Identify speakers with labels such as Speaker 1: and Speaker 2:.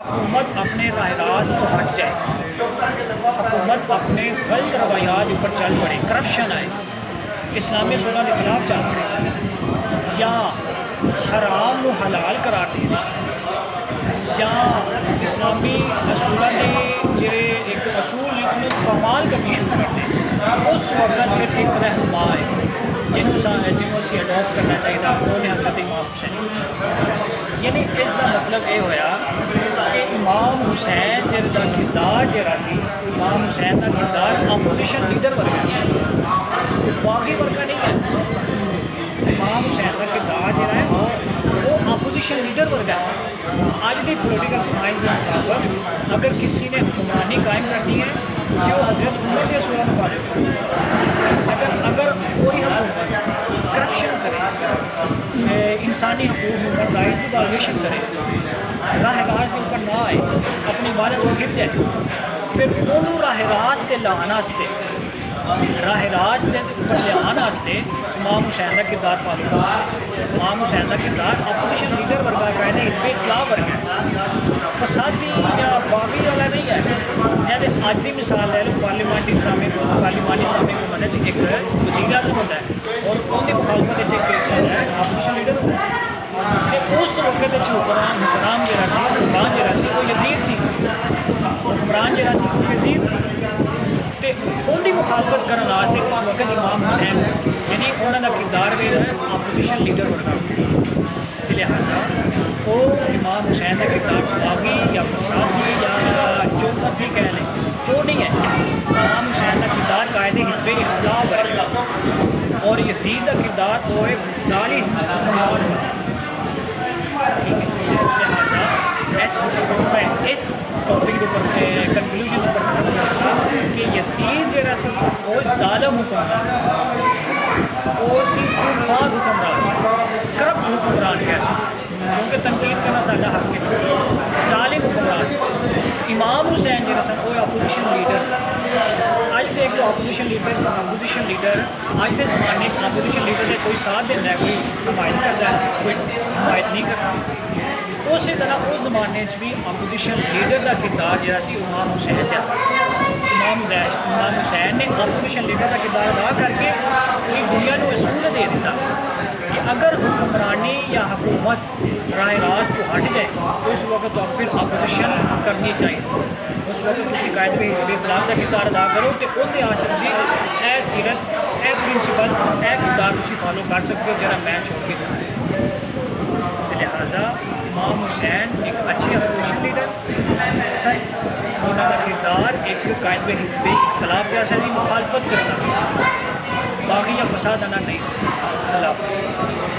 Speaker 1: हुकूमत अपने राह रास्त तो हट जाए, हुकूमत अपने गलत रवायात ऊपर चल पड़े, करप्शन आए, इस्लामी सुलह के खिलाफ चल पड़े, या हराम को हलाल करार दे, या इस्लामी असूलों के जो एक असूल ने उन्हें कमाल करनी शुरू कर दें, उस वक्त फिर एक रहनुमा है जिन्होंने असी अडोप्ट करना चाहिए, उन्होंने हज़रत इमाम हुसैन। यानी इसका मतलब ये होया कि इमाम हुसैन जिहदा किरदार जिहड़ा सी, इमाम हुसैन का किरदार अपोजिशन लीडर वर्गा है, बाकी वर्गा नहीं है। इमाम हुसैन का किरदार जिहड़ा है वो अपोजिशन लीडर वर्गा है। आज की पोलिटिकल साइंस के मुताबिक अगर किसी ने हुक्मरानी कायम करनी है तो हज़रत उमर के सूरत फॉलो करे। अगर कोई हुकूमत करप्शन करे, इंसानी हकूक ह्यूमन राइट्स की वायलेशन करे, राह रास्त के ऊपर ना आए, अपनी इबादत को गिर जाए, फिर उन्होंने राह रास्त लाने राह रास्त ऊपर लियान वास्ते इमाम हुसैन का किरदार फॉलो करना। इमाम हुसैन का किरदार अपोजिशन लीडर वर्गा का है, इसके खिलाफ वर्गा है, फसादी या बागी वाला नहीं है। जैसे अज की मिसाल ले लो, पार्लियामेंटी सामे को एक वज़ीर आज़म होता है और उनकी मुखालफत है अपोजिशन लीडर होता है। उस वक्त हुक्मरान जरा सी वो यजीद सी, हुक्मरान जरा सी वो यजीद सी, तो उनकी मुखालफत करने वास्ते उस वक्त इमाम हुसैन से, यानी उन्होंने किरदार भी है अपोजिशन लीडर वर्गा। लिहाजा वो इमाम हुसैन का किरदार बागी या फसादी या जो मर्जी कह लें वो नहीं है। इमाम हुसैन का किरदार कायदे हिस्बे इख्तिलाफ है और यजीद का किरदार वो एक ज़ालिम लिहाजा इस टॉपिक के ऊपर कंक्लूजन पर कि यजीद जरा सी वो ज़ालिम हुक्मरान, वो सी खूनखार हुक्मरान, करप्ट हुक्मरान कह सकते, क्योंकि तनकीद करना साडा हक है। ज़ालिम हुक्मरान इमाम हुसैन जरा सा वो अपोजिशन लीडर अज तो एक अपोजिशन लीडर अज के जमाने अपोजिशन लीडर ने कोई साथ देता है, कोई हमायत करता है, कोई हमायत नहीं करता। उस तरह उस जमाने भी अपोजिशन लीडर का किरदार जरा सी इमाम हुसैन जैसा, इमाम हुसैन ने अपोजिशन लीडर का किरदार अदा करके पूरी दुनिया को असूल दे दिता कि अगर हुक्मरानी या हुकूमत राह रास्त को हट जाए तो उस वक्त तो फिर अपोजिशन करनी चाहिए। उस वक्त तुम कायदे के हिस्बे इख्तिलाफ का किरदार अदा करो तो उनके आसर से ए सीरत ए प्रिंसिपल ए किरदार तुम फॉलो कर सकते हो जरा मैं छोड़ के दिखाया। लिहाजा इमाम हुसैन एक अच्छे अपोजिशन लीडर अच्छा, उन्होंने किरदार एक कायदे हिस्बे इख्तिलाफ के असर की मुखालफत करना, बाकी या फसाद आना नहीं सकता। अल्लाह हाफ़िज़।